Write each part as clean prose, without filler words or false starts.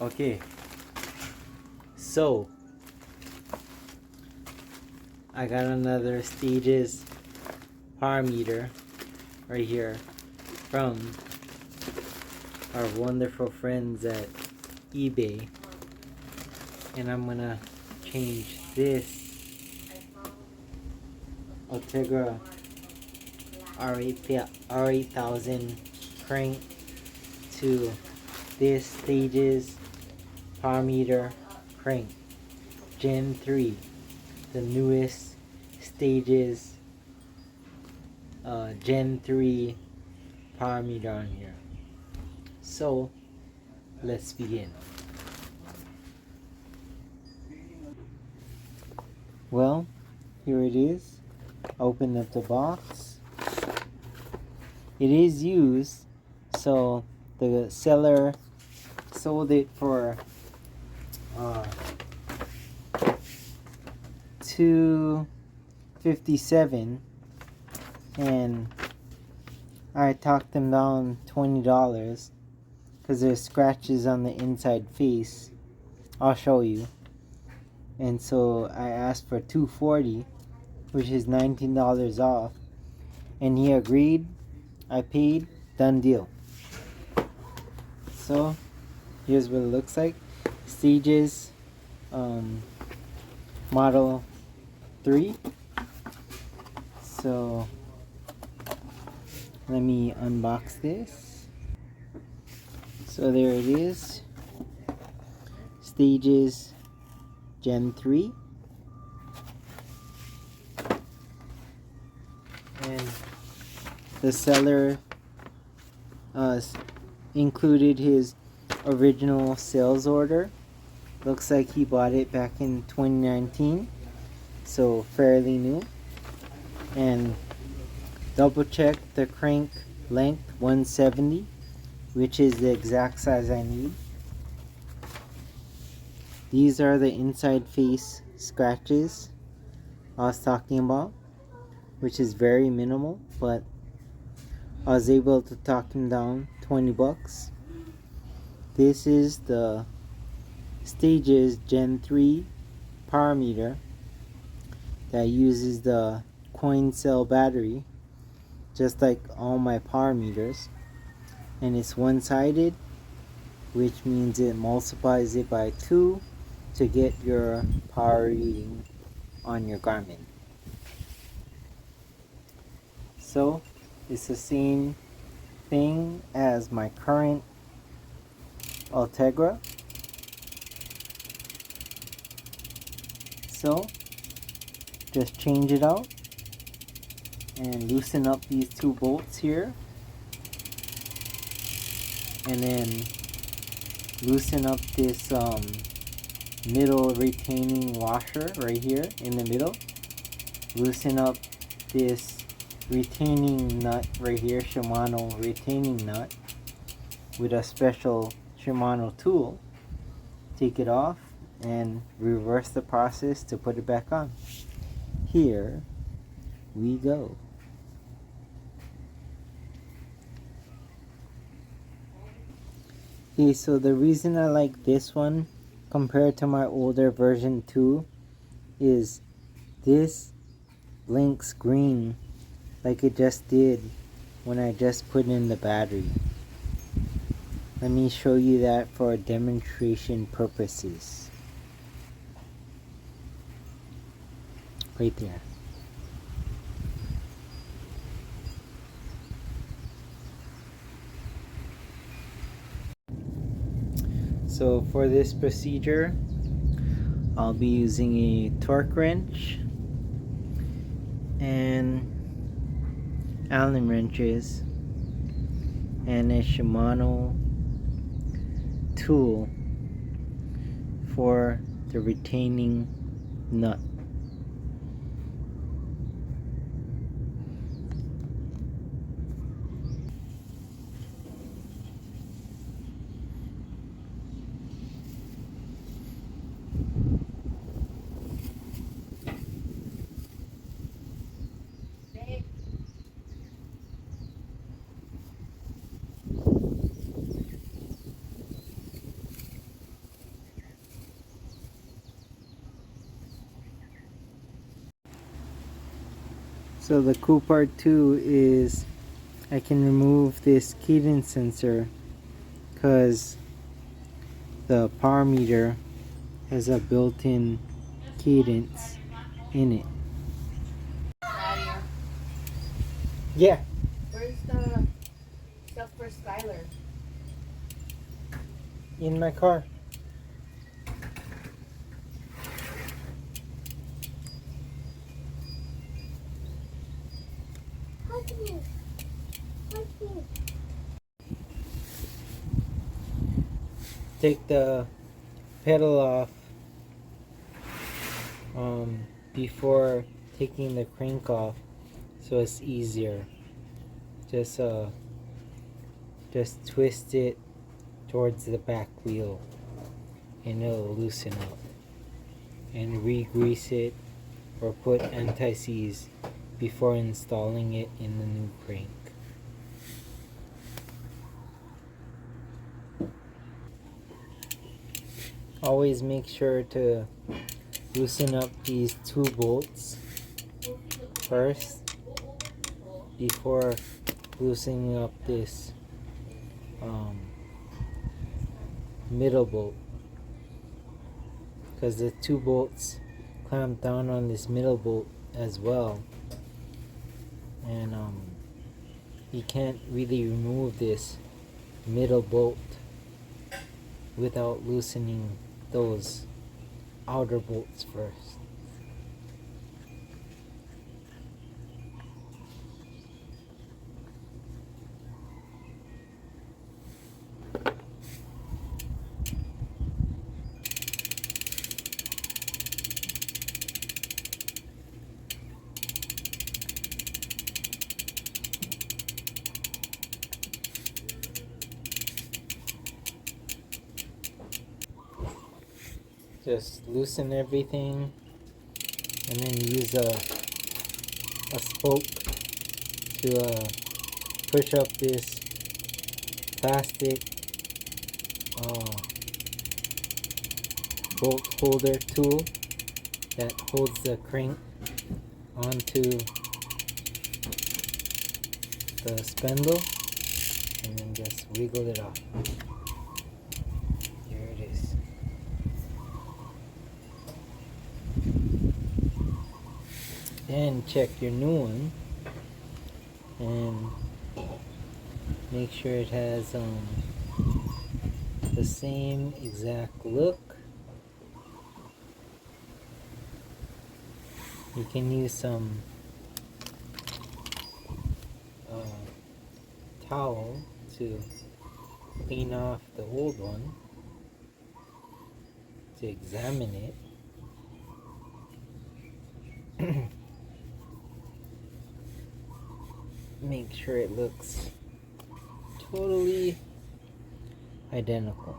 Okay, so I got another Stages power meter right here from our wonderful friends at eBay, and I'm gonna change this Ultegra R8000 crank to this Stages power meter crank Gen 3, the newest Stages Gen 3 power meter on here. So let's begin. Well, here it is. Open up the box. It is used, so the seller sold it for $257, and I talked them down $20 because there's scratches on the inside face. I'll show you. And so I asked for $240, which is $19 off, and he agreed. I paid. Done deal. So here's what it looks like. Stages Model 3. So let me unbox this. So there it is. Stages Gen 3. And the seller included his original sales order. Looks like he bought it back in 2019, so fairly new. And double check the crank length 170, which is the exact size I need. These are the inside face scratches I was talking about, which is very minimal, but I was able to talk him down $20. This is the Stages Gen 3 power meter that uses the coin cell battery, just like all my power meters, and it's one-sided, which means it multiplies it by 2 to get your power reading on your Garmin. So it's the same thing as my current Ultegra. So just change it out and loosen up these two bolts here, and then loosen up this middle retaining washer right here in the middle. Loosen up this retaining nut right here, Shimano retaining nut, with a special Shimano tool. Take it off and reverse the process to put it back on. Here we go. Okay, so the reason I like this one compared to my older version 2 is this blinks green like it just did when I just put in the battery. Let me show you that for demonstration purposes. Right there. So for this procedure, I'll be using a torque wrench and Allen wrenches and a Shimano tool for the retaining nut. So the cool part too is I can remove this cadence sensor because the power meter has a built-in cadence in it. Yeah. Where's the stuff for Skylar? In my car. Take the pedal off before taking the crank off, so it's easier. Just twist it towards the back wheel and it'll loosen up. And re-grease it or put anti-seize before installing it in the new crank. Always make sure to loosen up these 2 bolts first before loosening up this middle bolt, because the 2 bolts clamp down on this middle bolt as well, and you can't really remove this middle bolt without loosening those outer bolts first. Just loosen everything and then use a spoke to push up this plastic bolt holder tool that holds the crank onto the spindle, and then just wiggle it off. There it is. And check your new one and make sure it has the same exact look. You can use some towel to clean off the old one to examine it. Make sure it looks totally identical.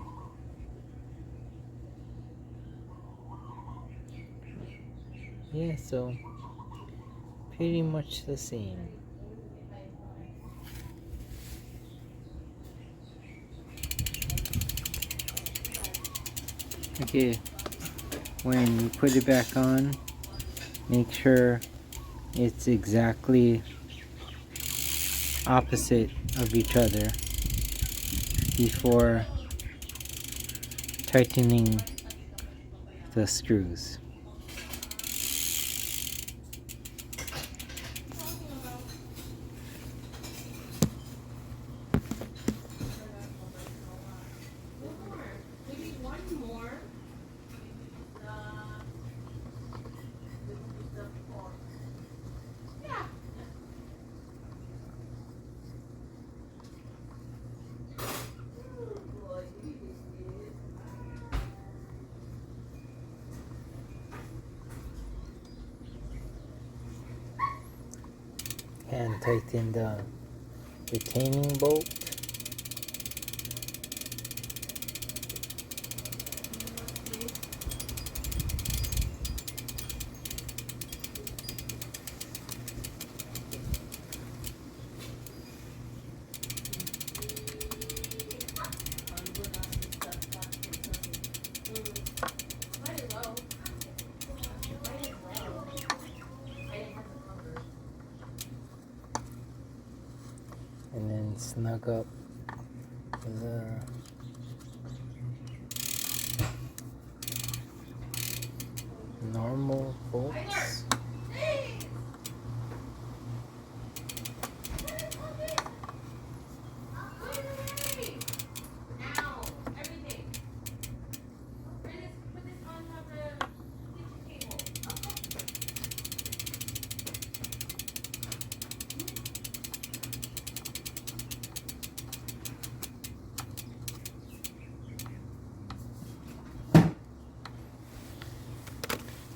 Yeah, so pretty much the same. Okay, when you put it back on, make sure it's exactly opposite of each other before tightening the screws. And tighten the retaining bolt. snug up the normal bolts.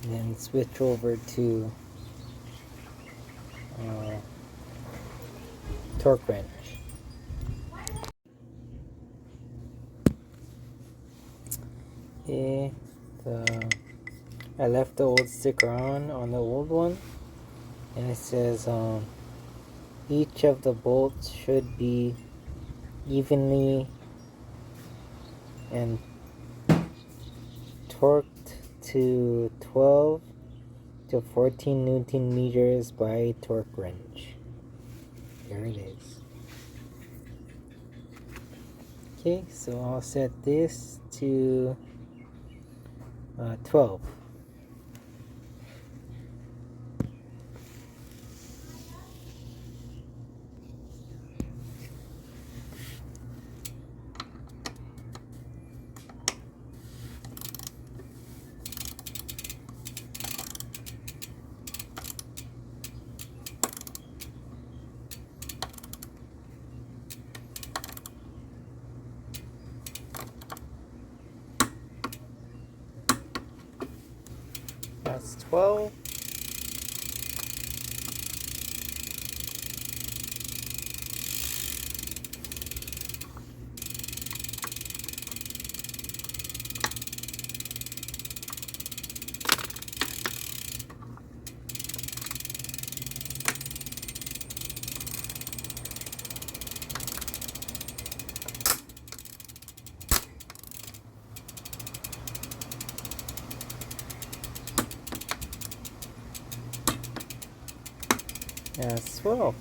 Then switch over to torque wrench. Okay, I left the old sticker on the old one, and it says each of the bolts should be evenly and torqued to 12 to 14 Newton meters by torque wrench. There it is. Okay, so I'll set this to 12. That's 12. That's 12.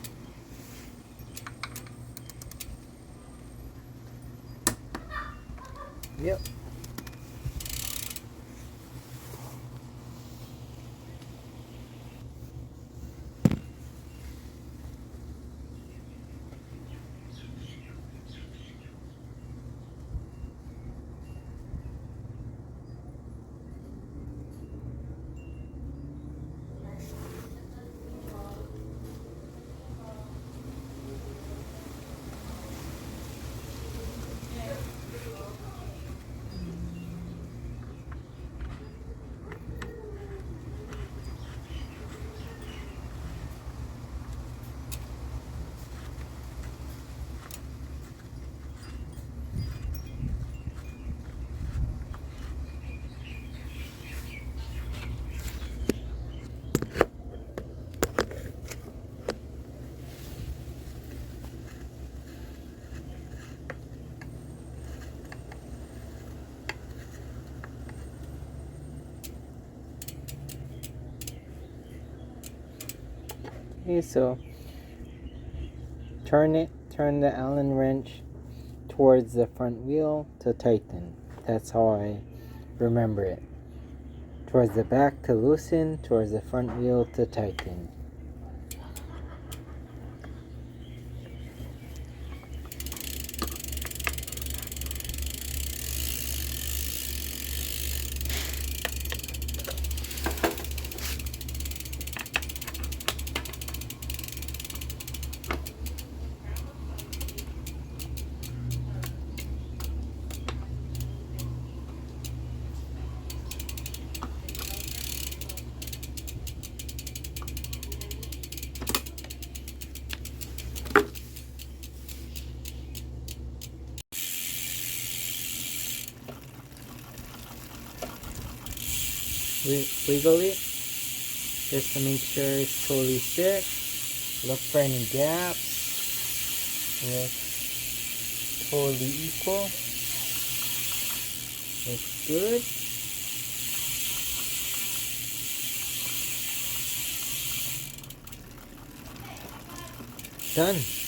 Yep. Okay, so turn the Allen wrench towards the front wheel to tighten. That's how I remember it. Towards the back to loosen, towards the front wheel to tighten. Wiggle it just to make sure it's totally set. Look for any gaps. Looks totally equal. Looks good. Done.